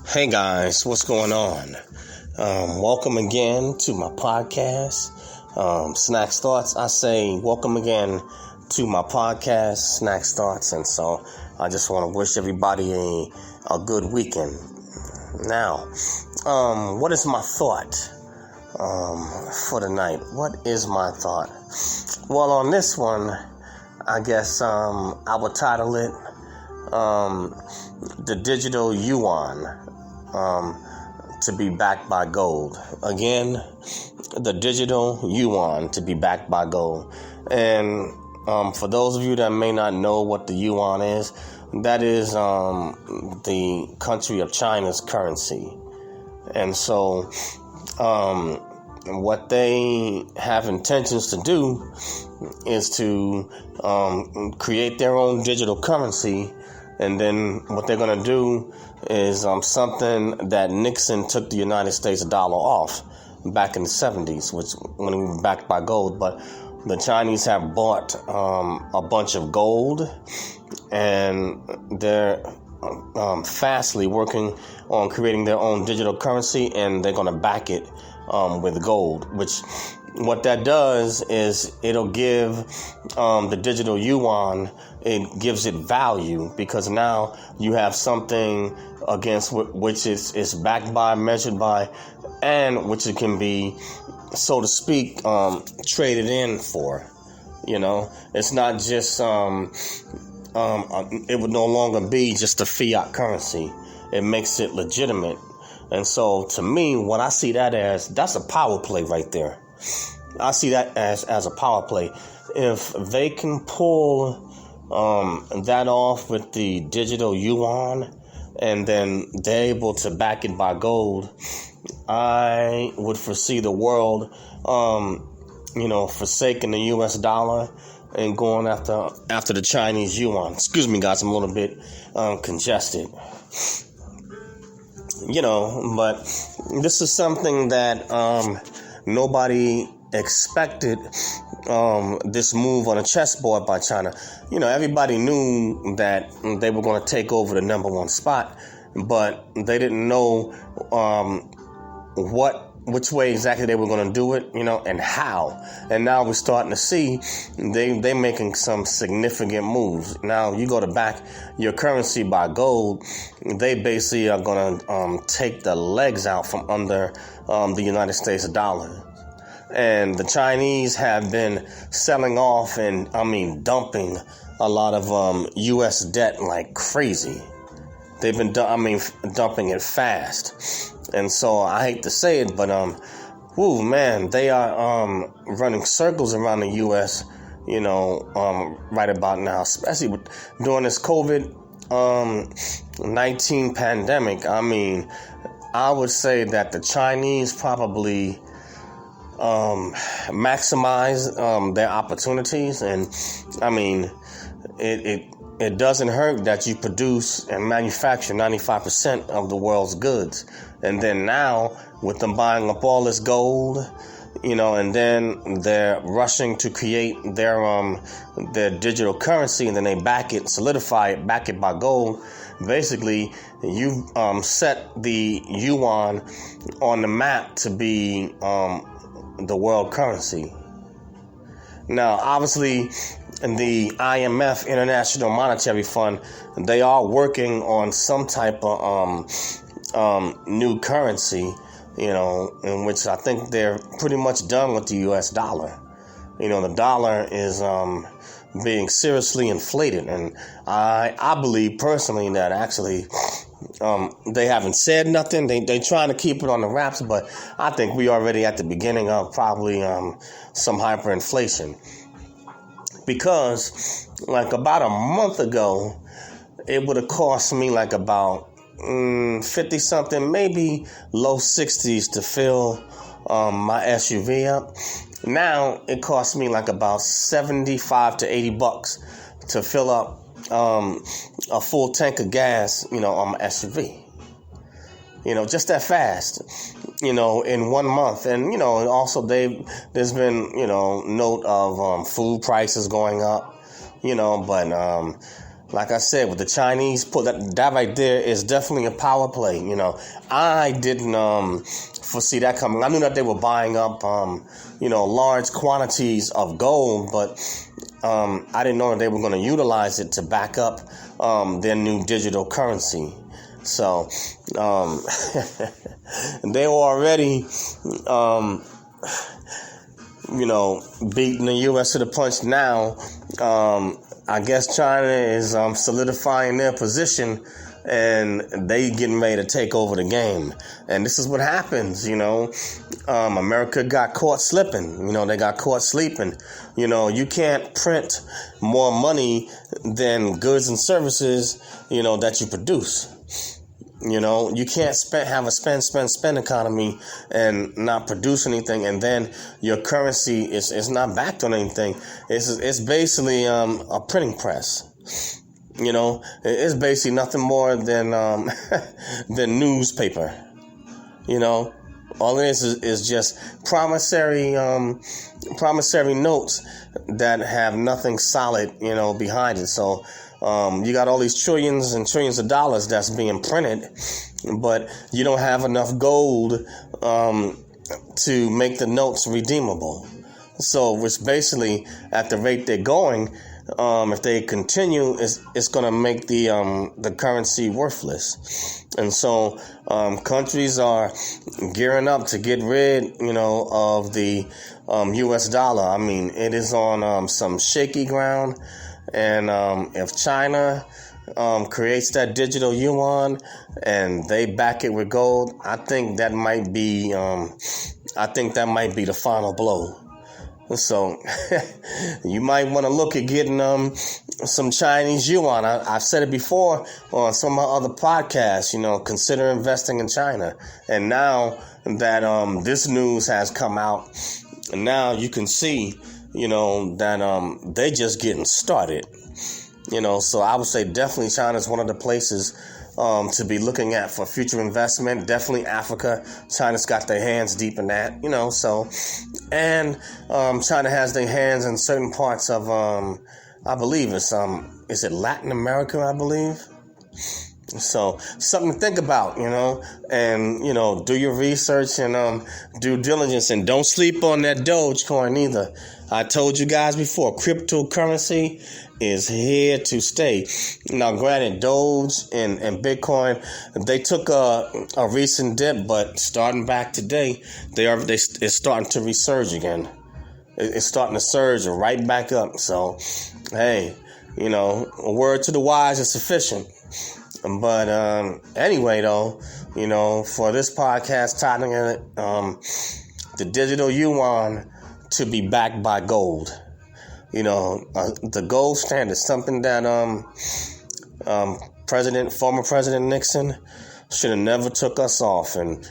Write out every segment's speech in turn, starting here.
Hey guys, what's going on? Welcome again to my podcast, Snacks Thoughts. I say welcome again to my podcast, Snacks Thoughts, and so I just want to wish everybody a good weekend. Now, what is my thought for tonight? What is my thought? Well, on this one, I guess I would title it the digital Yuan to be backed by gold. Again, the digital Yuan to be backed by gold. And for those of you that may not know what the Yuan is, that is the country of China's currency. And so what they have intentions to do is to create their own digital currency. And then what they're going to do is something that Nixon took the United States dollar off back in the 70s, when it was backed by gold. But the Chinese have bought a bunch of gold, and they're fastly working on creating their own digital currency, and they're going to back it with gold, which what that does is it'll give the digital Yuan, it gives it value, because now you have something against which is backed by, measured by, and which it can be, so to speak, traded in for. You know, it's not just, it would no longer be just a fiat currency. It makes it legitimate. And so to me, what I see that as, that's a power play right there. I see that as a power play. If they can pull that off with the digital Yuan, and then they're able to back it by gold, I would foresee the world, forsaking the U.S. dollar and going after the Chinese Yuan. Excuse me, guys, I'm a little bit congested. But this is something that nobody expected, this move on a chessboard by China. Everybody knew that they were going to take over the number one spot, but they didn't know which way exactly they were going to do it, and how. And now we're starting to see they making some significant moves. Now you go to back your currency by gold, they basically are going to take the legs out from under the United States dollar. And the Chinese have been selling off and, dumping a lot of U.S. debt like crazy. They've been, dumping it fast. And so I hate to say it, but, they are running circles around the U.S., right about now, especially during this COVID-19 pandemic. I would say that the Chinese probably maximize their opportunities, and it doesn't hurt that you produce and manufacture 95% of the world's goods, and then now with them buying up all this gold, and then they're rushing to create their digital currency, and then they back it by gold. Basically, you set the Yuan on the map to be the world currency. Now, obviously, the IMF, International Monetary Fund, they are working on some type of new currency, in which I think they're pretty much done with the U.S. dollar. The dollar is being seriously inflated, and I believe personally that actually they haven't said nothing. They trying to keep it on the wraps, but I think we already at the beginning of probably some hyperinflation, because like about a month ago, it would have cost me like about 50 something, maybe low 60s to fill my SUV up. Now it costs me like about 75 to 80 bucks to fill up a full tank of gas, on my SUV. Just that fast, in 1 month. And, also there's been, note of food prices going up, but like I said, with the Chinese, that right there is definitely a power play. I didn't foresee that coming. I knew that they were buying up, large quantities of gold, but I didn't know that they were going to utilize it to back up their new digital currency. So they were already, beating the U.S. to the punch. Now, I guess China is solidifying their position, and they getting ready to take over the game. And this is what happens, America got caught slipping. They got caught sleeping. You can't print more money than goods and services, that you produce. You can't have a spend economy and not produce anything, and then your currency is not backed on anything. It's basically a printing press. It's basically nothing more than than newspaper. All it is just promissory notes that have nothing solid, behind it. So you got all these trillions and trillions of dollars that's being printed, but you don't have enough gold to make the notes redeemable. So, which basically, at the rate they're going, if they continue, it's going to make the currency worthless. And so countries are gearing up to get rid, of the U.S. dollar. I mean, it is on some shaky ground. And if China creates that digital yuan and they back it with gold, I think that might be the final blow. So you might want to look at getting some Chinese yuan. I've said it before on some of my other podcasts, consider investing in China. And now that this news has come out, now you can see, that they just getting started. So I would say definitely China is one of the places to be looking at for future investment. Definitely Africa. China's got their hands deep in that, so, and China has their hands in certain parts of, I believe it's, is it Latin America, I believe? So something to think about, and, do your research and due diligence, and don't sleep on that Dogecoin either. I told you guys before, cryptocurrency is here to stay. Now, granted, Doge and Bitcoin, they took a recent dip, but starting back today, it's starting to resurge again. It's starting to surge right back up. So, hey, a word to the wise is sufficient. But anyway, though, for this podcast, titling it, the digital yuan to be backed by gold. The gold standard, something that former President Nixon should have never took us off of it.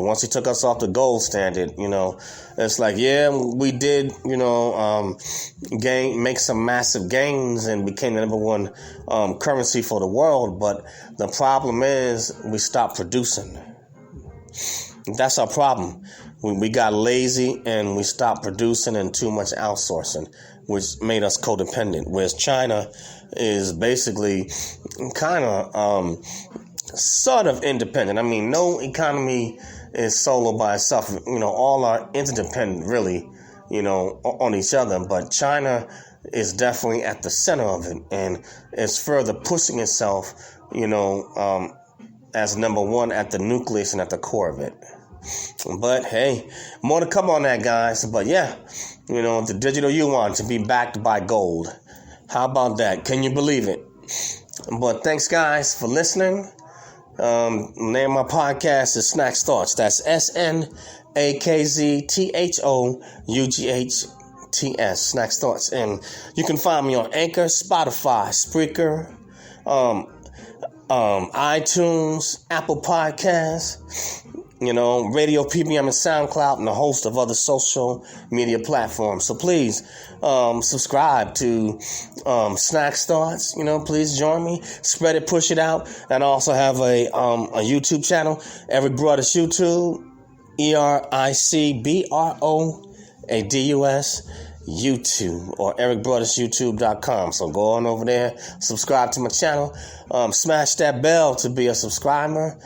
Once he took us off the gold standard, it's like, yeah, we did, make some massive gains and became the number one currency for the world. But the problem is we stopped producing. That's our problem. We got lazy and we stopped producing and too much outsourcing, which made us codependent. Whereas China is basically kind of sort of independent. I mean, no economy is solo by itself. All are interdependent, really, on each other. But China is definitely at the center of it, and it's further pushing itself, as number one at the nucleus and at the core of it. But hey, more to come on that, guys. But yeah, the digital yuan to be backed by gold. How about that? Can you believe it? But thanks, guys, for listening. Name of my podcast is Snacks Thoughts. That's SNAKZTHOUGHTS. Snacks Thoughts. And you can find me on Anchor, Spotify, Spreaker, iTunes, Apple Podcasts, Radio PBM and SoundCloud, and a host of other social media platforms. So please subscribe to Snacks Thoughts. Please join me. Spread it, push it out. And I also have a YouTube channel, Eric Broadus YouTube, EricBroadus. YouTube or ericbrothersyoutube.com. So go on over there, subscribe to my channel, smash that bell to be a subscriber,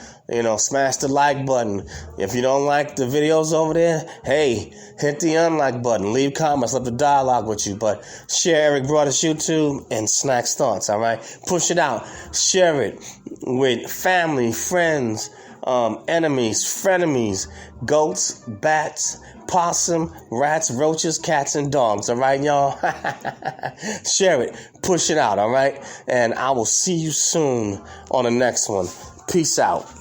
smash the like button. If you don't like the videos over there, hey, hit the unlike button, leave comments, let the dialogue with you, but share Eric Brothers YouTube and Snacks Thoughts, all right? Push it out, share it with family, friends, enemies, frenemies, goats, bats, possum, rats, roaches, cats, and dogs. All right, y'all? Share it. Push it out, all right? And I will see you soon on the next one. Peace out.